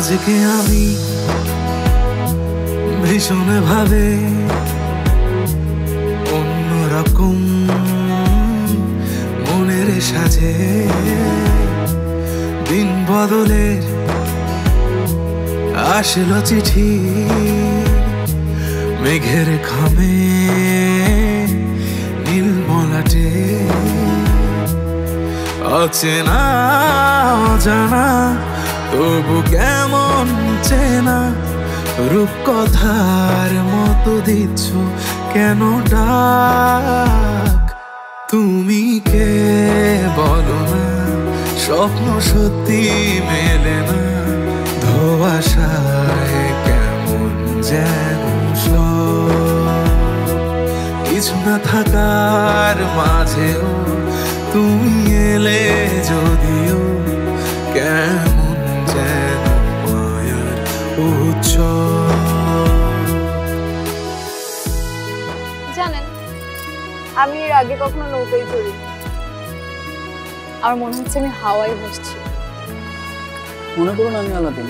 নিজেকে আমি ভীষণ ভাবে অন্যরকম মনের সাজে দিন বদলের আসলো চিঠি মেঘের খামে নীল মলাটে অচেনা অজানা তবু কেমন চেনা রূপকথার মতো দিচ্ছ কেন ডাক তুমি কে বলো না স্বপ্ন সত্যি মেলে না ধোঁয়াশায় কেমন যেন কিছু না থাকার মাঝেও তুমি এলে যদিও কেমন যেন মায়ার জানেন আমি এর আগে কখনো নৌকায় চড়ি আর মনে হচ্ছে আমি হাওয়ায় ভাসছি। মনে করুন আমি আলাদিন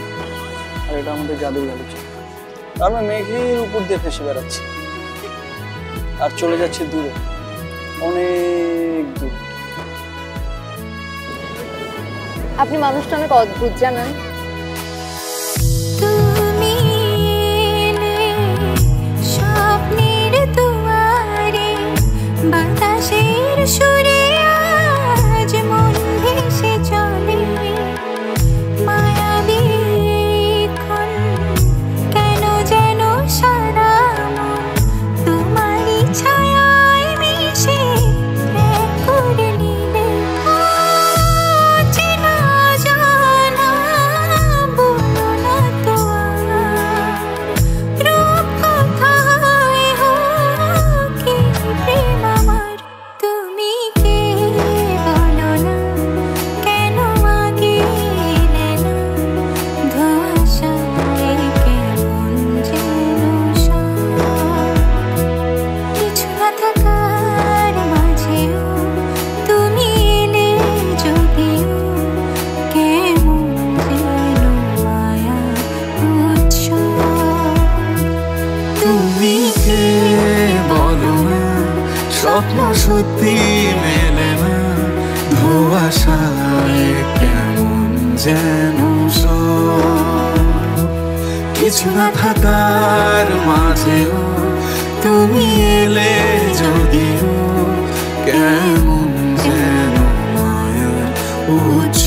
আর এটা আমাদের জাদুর গাড়ি আমরা মেঘের উপর দিয়ে ভেসে বেড়াচ্ছি আর চলে যাচ্ছে দূরে অনেক দূর। আপনি মানুষটা অনেক অদ্ভুত জানেন। স্বপ্নের দুয়ারে বাতাসের সুরে আজ মন ভেসে চলে মায়াবী ক্ষণ কেন যেন সারা মন তোমারই ছায়ায় মিশে এক করে নিলে চেনা জানা বলো না তো রূপকথায় হোক কি প্রেম আমার তুমি কে বলো না কেন আগে এলে না ধোঁয়াশায় কেমন যেন কিছু না থাকার মাঝেও তুমি এলে যদিও কেমন যেন মায়া তুমি কে বলো না স্বপ্ন সত্যি মেলে না ধোঁয়াশায় কেমন যেন কিছু না থাকার মাঝেও তুমি এলে যদিও কেমন যেন মায়ার উৎস